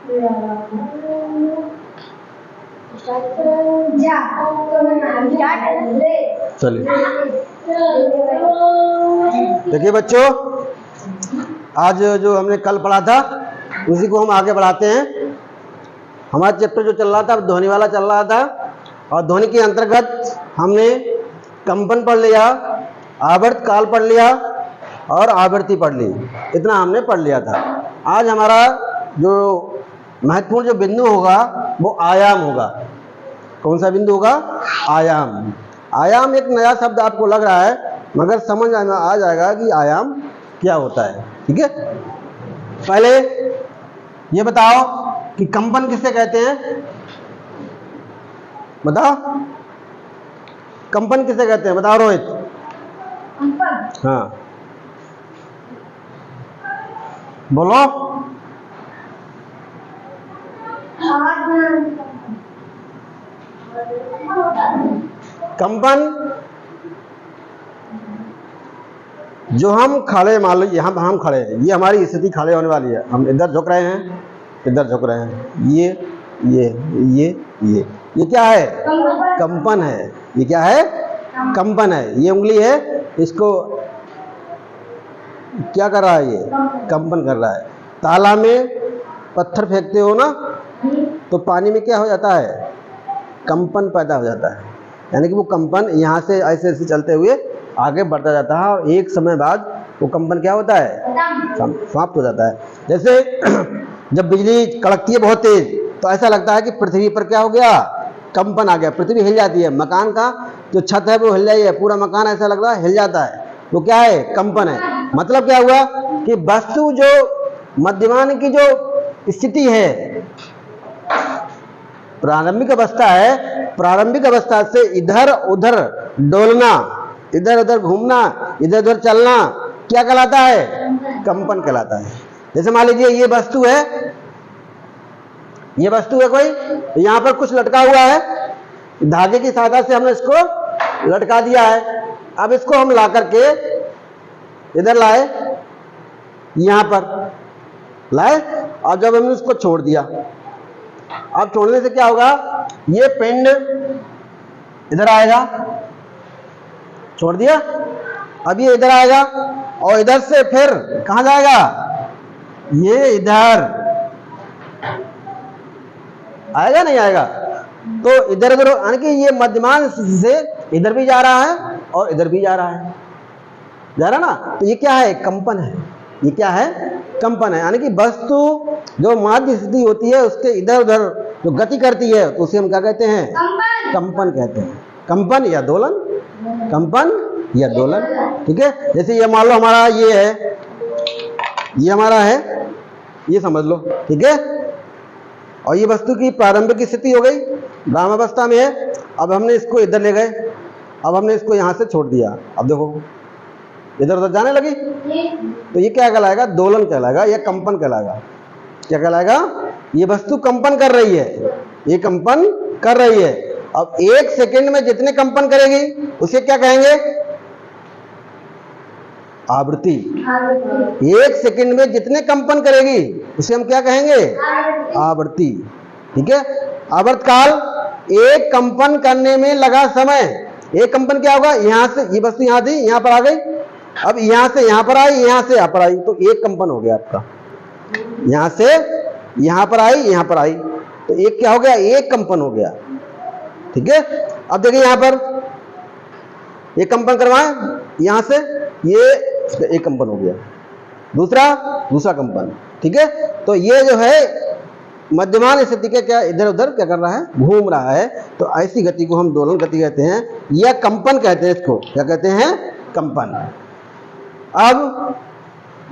चलिए देखिए बच्चों, आज जो हमने कल पढ़ा था उसी को हम आगे बढ़ाते हैं। हमारा चैप्टर जो चल रहा था ध्वनि वाला चल रहा था, और ध्वनि के अंतर्गत हमने कंपन पढ़ लिया, आवर्त काल पढ़ लिया और आवृत्ति पढ़ ली। इतना हमने पढ़ लिया था। आज हमारा जो महत्वपूर्ण जो बिंदु होगा वो आयाम होगा। कौन सा बिंदु होगा? आयाम। आयाम एक नया शब्द आपको लग रहा है, मगर समझ में आ जाएगा कि आयाम क्या होता है। ठीक है, पहले ये बताओ कि कंपन किसे कहते हैं? बताओ, कंपन किसे कहते हैं? बताओ रोहित। कंपन? हाँ बोलो। कंपन जो हम खड़े, मान लो यहाँ हम खड़े हैं, ये हमारी स्थिति खड़े होने वाली है। हम इधर झुक रहे हैं, इधर झुक रहे हैं, ये क्या है? कंपन है। ये क्या है? कंपन है। ये उंगली है, इसको क्या कर रहा है? ये कंपन कर रहा है। तालाब में पत्थर फेंकते हो ना, तो पानी में क्या हो जाता है? कंपन पैदा हो जाता है। यानी कि वो कंपन यहाँ से ऐसे ऐसे चलते हुए आगे बढ़ता जाता है, और एक समय बाद वो कंपन क्या होता है? समाप्त हो जाता है। जैसे जब बिजली कड़कती है बहुत तेज, तो ऐसा लगता है कि पृथ्वी पर क्या हो गया? कंपन आ गया, पृथ्वी हिल जाती है। मकान का जो छत है वो हिल जाती है, पूरा मकान ऐसा लग रहा है हिल जाता है। वो क्या है? कंपन है। मतलब क्या हुआ कि वस्तु जो मध्यमान की जो स्थिति है, प्रारंभिक अवस्था है, प्रारंभिक अवस्था से इधर उधर डोलना, इधर उधर घूमना, इधर उधर चलना, क्या कहलाता है? कंपन कहलाता है। जैसे मान लीजिए ये वस्तु है, ये वस्तु है कोई, यहाँ पर कुछ लटका हुआ है, धागे की सहायता से हमने इसको लटका दिया है। अब इसको हम ला करके इधर लाए, यहाँ पर लाए, और जब हमने उसको छोड़ दिया, अब छोड़ने से क्या होगा? ये पिंड इधर आएगा, छोड़ दिया, अब ये इधर आएगा, और इधर से फिर कहां जाएगा? ये इधर आएगा, नहीं आएगा? तो इधर उधर, यानी कि ये मध्यमान से इधर भी जा रहा है और इधर भी जा रहा है, जा रहा ना? तो ये क्या है? कंपन है। ये क्या है? कंपन है। यानी कि वस्तु जो माध्य स्थिति होती है उसके इधर उधर जो गति करती है, तो उसे हम क्या कहते हैं? कंपन कहते हैं। कंपन या दोलन, कंपन या दोलन। ठीक है, जैसे ये मान लो हमारा ये है, ये हमारा है, ये समझ लो। ठीक है, और ये वस्तु की प्रारंभिक स्थिति हो गई, ब्रह्मावस्था में है। अब हमने इसको इधर ले गए, अब हमने इसको यहां से छोड़ दिया, अब देखो इधर उधर जाने लगी, तो ये क्या कहलाएगा? दोलन कहलाएगा या कंपन कहलाएगा। क्या कहलाएगा? ये वस्तु कंपन कर रही है, ये कंपन कर रही है। अब एक सेकंड में जितने कंपन करेगी उसे क्या कहेंगे? आवृत्ति। एक सेकंड में जितने कंपन करेगी उसे हम क्या कहेंगे? आवृत्ति। ठीक है, आवर्त काल, एक कंपन करने में लगा समय। एक कंपन क्या होगा? यहां से ये वस्तु यहां थी, यहां पर आ गई, अब यहां से यहां पर आई, यहां से यहां पर आई, तो एक कंपन हो गया आपका। यहां से यहां पर आई, यहां पर आई, तो एक क्या हो गया? एक कंपन हो गया। ठीक है, अब देखिए यहां पर एक कंपन करवाएं, यहां से ये एक कंपन हो गया, दूसरा कंपन। ठीक है, तो ये जो है मध्यमान स्थिति के क्या इधर उधर क्या कर रहा है? घूम रहा है। तो ऐसी गति को हम दोलन गति कहते हैं या कंपन कहते हैं। इसको क्या कहते हैं? कंपन। अब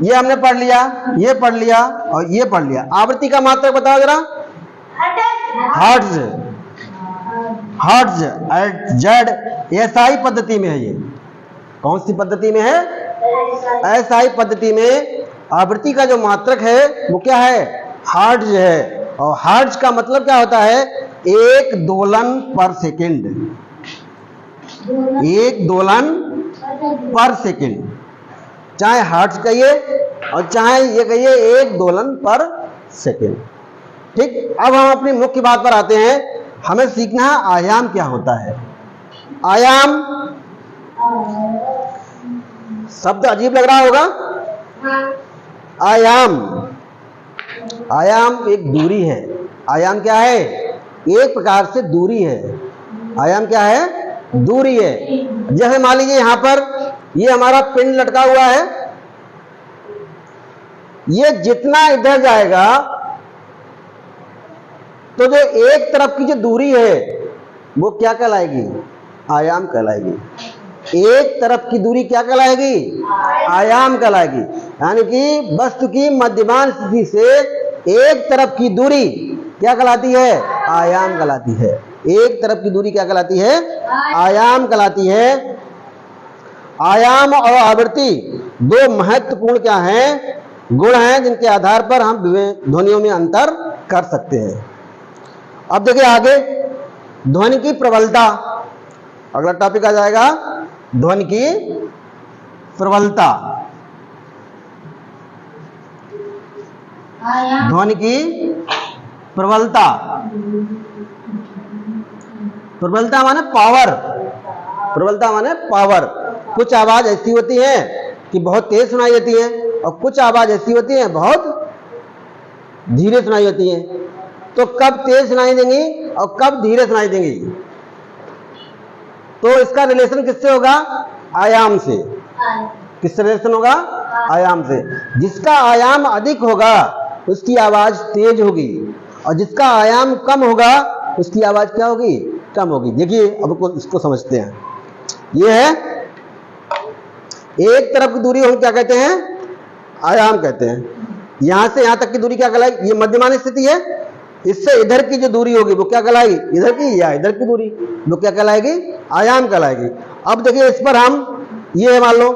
ये हमने पढ़ लिया, ये पढ़ लिया और ये पढ़ लिया। आवृत्ति का मात्रक बताओ जरा। हर्ट्ज, हर्ट्ज, जेड एसआई पद्धति में है। ये कौन सी पद्धति में है? एसआई पद्धति में आवृत्ति का जो मात्रक है वो क्या है? हर्ट्ज है। और हर्ट्ज का मतलब क्या होता है? एक दोलन पर सेकंड, एक दोलन पर सेकंड। चाहे हर्ट्ज कहिए और चाहे ये कहिए एक दोलन पर सेकंड। ठीक, अब हम अपनी मुख्य बात पर आते हैं। हमें सीखना है आयाम क्या होता है। आयाम शब्द अजीब लग रहा होगा। आयाम, आयाम एक दूरी है। आयाम क्या है? एक प्रकार से दूरी है। आयाम क्या है? दूरी है। जैसे मान लीजिए यहां पर ये हमारा पिंड लटका हुआ है, ये जितना इधर जाएगा तो जो एक तरफ की जो दूरी है वो क्या कहलाएगी? आयाम कहलाएगी। एक तरफ की दूरी क्या कहलाएगी? आयाम कहलाएगी। यानी कि वस्तु की मध्यमान स्थिति से एक तरफ की दूरी क्या कहलाती है? आयाम कहलाती है। एक तरफ की दूरी क्या कहलाती है? आयाम कहलाती है। आयाम और आवृत्ति दो महत्वपूर्ण क्या हैं? गुण हैं, जिनके आधार पर हम ध्वनियों में अंतर कर सकते हैं। अब देखिए आगे, ध्वनि की प्रबलता, अगला टॉपिक आ जाएगा ध्वनि की प्रबलता। ध्वनि की प्रबलता, प्रबलता माने पावर, प्रबलता माने पावर। कुछ आवाज ऐसी होती है कि बहुत तेज सुनाई देती है और कुछ आवाज ऐसी होती है बहुत धीरे सुनाई देती है। तो कब तेज सुनाई देंगी और कब धीरे सुनाई देंगी? तो इसका रिलेशन किससे होगा? आयाम से। किससे रिलेशन होगा? आयाम से। जिसका आयाम अधिक होगा उसकी आवाज तेज होगी और जिसका आयाम कम होगा उसकी आवाज क्या होगी? कम होगी। देखिए अब इसको समझते हैं। ये है एक तरफ की दूरी हम क्या कहते हैं? आयाम कहते हैं। यहां से यहां तक की दूरी क्या कहलाएगी? ये मध्यमान स्थिति है। इससे इधर की जो दूरी होगी वो क्या कहलाएगी? इधर की या इधर की दूरी वो क्या कहलाएगी? आयाम कहलाएगी। अब देखिए इस पर हम, ये है मान लो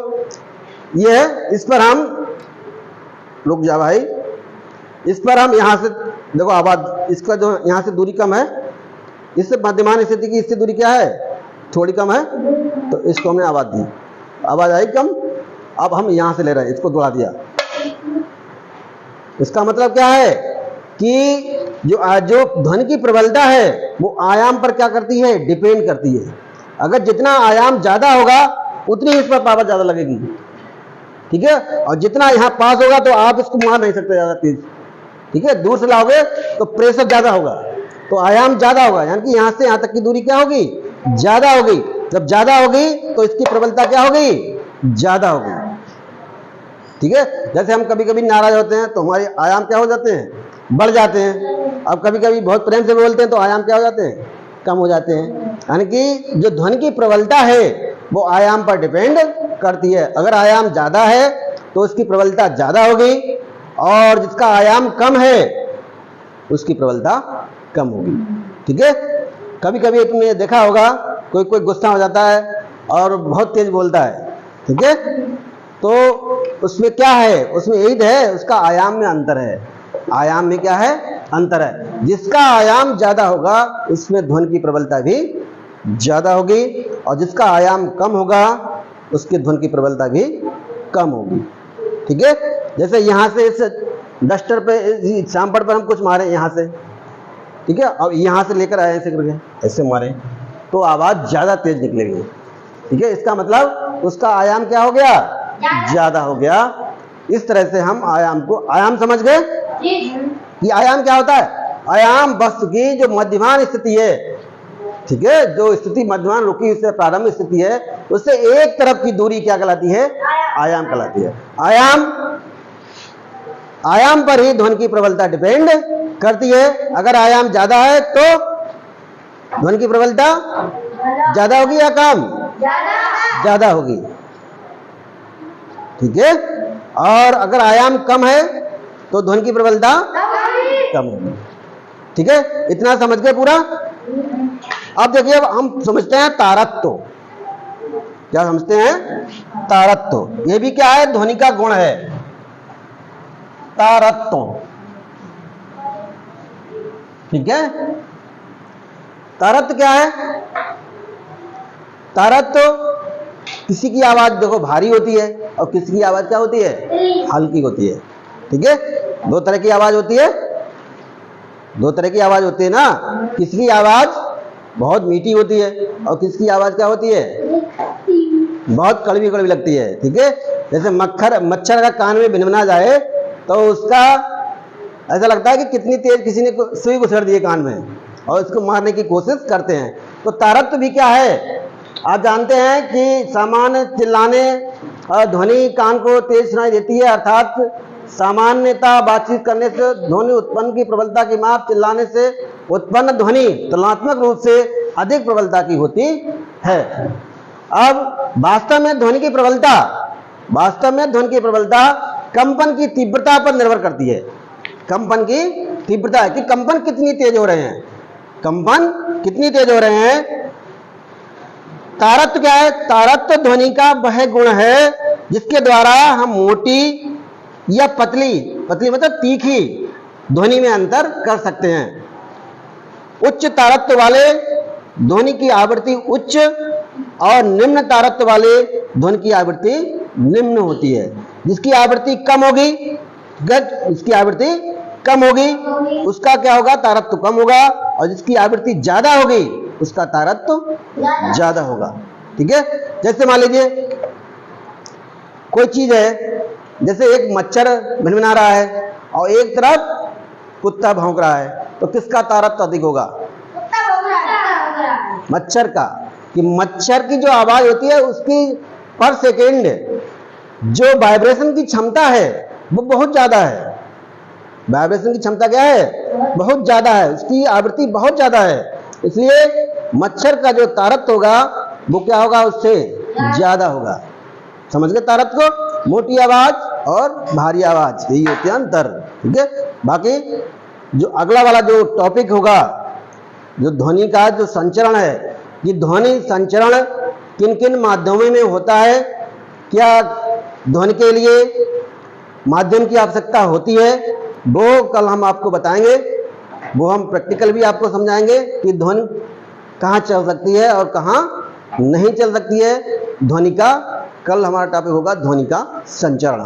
ये है, इस पर हम, रुक जा भाई, इस पर हम यहां से देखो आवाज, इसका जो यहां से दूरी कम है, इससे मध्यमान स्थिति की इससे दूरी क्या है? थोड़ी कम है, तो इसको हमने आवाज दी, आवाज आई कम। अब हम यहां से ले रहे हैं, इसको दौड़ा दिया। इसका मतलब क्या है कि जो ध्वनि की प्रबलता है वो आयाम पर क्या करती है? डिपेंड करती है। अगर जितना आयाम ज्यादा होगा उतनी इस पर पावर ज्यादा लगेगी, ठीक है। और जितना यहाँ पास होगा तो आप इसको मार नहीं सकते ज्यादा तेज, ठीक है। दूर से लाओगे तो प्रेशर ज्यादा होगा, तो आयाम ज्यादा होगा, यानी कि यहां से यहां तक की दूरी क्या होगी? ज्यादा होगी। जब ज्यादा होगी तो इसकी प्रबलता क्या होगी? ज्यादा होगी, ठीक है। जैसे हम कभी कभी नाराज होते हैं तो हमारे आयाम क्या हो जाते हैं? बढ़ जाते हैं। अब कभी कभी बहुत प्रेम से बोलते हैं तो आयाम क्या हो जाते हैं? कम हो जाते हैं। यानी कि जो ध्वनि की प्रबलता है वो आयाम पर डिपेंड करती है। अगर आयाम ज्यादा है तो उसकी प्रबलता ज्यादा होगी और जिसका आयाम कम है उसकी प्रबलता कम होगी, ठीक है। कभी कभी तुमने देखा होगा कोई कोई गुस्सा हो जाता है और बहुत तेज बोलता है, ठीक है। तो उसमें क्या है? उसमें यही है, उसका आयाम में अंतर है। आयाम में क्या है? अंतर है। जिसका आयाम ज्यादा होगा उसमें ध्वनि की प्रबलता भी ज्यादा होगी और जिसका आयाम कम होगा उसकी ध्वनि की प्रबलता भी कम होगी, ठीक है। जैसे यहां से इस डस्टर पे, शामपट पर हम कुछ मारे यहाँ से, ठीक है, और यहां से लेकर आए ऐसे करके ऐसे मारे तो आवाज ज्यादा तेज निकलेगी, ठीक है। इसका मतलब उसका आयाम क्या हो गया? ज्यादा हो गया। इस तरह से हम आयाम को, आयाम समझ गए कि आयाम क्या होता है? आयाम वस्तु की जो मध्यमान स्थिति है, ठीक है, जो स्थिति मध्यमान रुकी से प्रारंभिक स्थिति है उससे एक तरफ की दूरी क्या कहलाती है? आयाम कहलाती है। आयाम पर ही ध्वनि की प्रबलता डिपेंड करती है। अगर आयाम ज्यादा है तो ध्वनि की प्रबलता ज्यादा होगी या कम? ज्यादा होगी, ठीक है। और अगर आयाम कम है तो ध्वनि की प्रबलता कम होगी, ठीक है। इतना समझ गए पूरा? अब देखिए, अब हम समझते हैं तारत्व। क्या समझते हैं? तारत्व। ये भी क्या है? ध्वनि का गुण है, तारत्व, ठीक है। तारत्व क्या है? तारत्व, किसी की आवाज देखो भारी होती है और किसी की आवाज क्या होती है? हल्की होती है, ठीक है। दो तरह की आवाज होती है, दो तरह की आवाज होती है ना, किसकी आवाज बहुत मीठी होती है और किसकी आवाज क्या होती है, बहुत कड़वी कड़वी लगती है। ठीक है, जैसे मच्छर का कान में भिनभिना जाए तो उसका ऐसा लगता है कि कितनी तेज किसी ने सुई घुसेड़ दी है कान में और उसको मारने की कोशिश करते हैं। तो तारत्व भी क्या है, आप जानते हैं कि सामान्य चिल्लाने और ध्वनि कान को तेज सुनाई देती है, अर्थात सामान्यता बातचीत करने से ध्वनि उत्पन्न की प्रबलता की माप चिल्लाने से उत्पन्न ध्वनि तुलनात्मक रूप से अधिक प्रबलता की होती है। अब वास्तव में ध्वनि की प्रबलता कंपन की तीव्रता पर निर्भर करती है। कंपन की तीव्रता है कि कंपन कितनी तेज हो रहे हैं, कंपन कितनी तेज हो रहे हैं। तारत्व क्या है, तारत्व ध्वनि का वह गुण है जिसके द्वारा हम मोटी या पतली मतलब तीखी ध्वनि में अंतर कर सकते हैं। उच्च तारत्व वाले ध्वनि की आवृत्ति उच्च और निम्न तारत्व वाले ध्वनि की आवृत्ति निम्न होती है। जिसकी आवृत्ति कम होगी, इसकी आवृत्ति कम होगी उसका क्या होगा, तारत्व कम होगा, और जिसकी आवृत्ति ज्यादा होगी उसका तारत्व ज्यादा होगा। ठीक है, जैसे मान लीजिए कोई चीज है, जैसे एक मच्छर भिनभिना रहा है और एक तरफ कुत्ता भौंक रहा है, तो किसका तारत्व अधिक होगा, मच्छर का। कि मच्छर की जो आवाज होती है उसकी पर सेकेंड जो वाइब्रेशन की क्षमता है वो बहुत ज्यादा है। वाइब्रेशन की क्षमता क्या है, बहुत ज्यादा है, उसकी आवृत्ति बहुत ज्यादा है। इसलिए मच्छर का जो तारत्व होगा वो क्या होगा, उससे ज्यादा होगा। समझ गए तारत्व को, मोटी आवाज और भारी आवाज, यही होते हैं अंतर। ठीक है, बाकी जो अगला वाला जो टॉपिक होगा, जो ध्वनि का जो संचरण है, ये ध्वनि संचरण किन किन माध्यमों में होता है, क्या ध्वनि के लिए माध्यम की आवश्यकता होती है, वो कल हम आपको बताएंगे। वो हम प्रैक्टिकल भी आपको समझाएंगे कि ध्वनि कहाँ चल सकती है और कहाँ नहीं चल सकती है। ध्वनि का कल हमारा टॉपिक होगा ध्वनि का संचरण।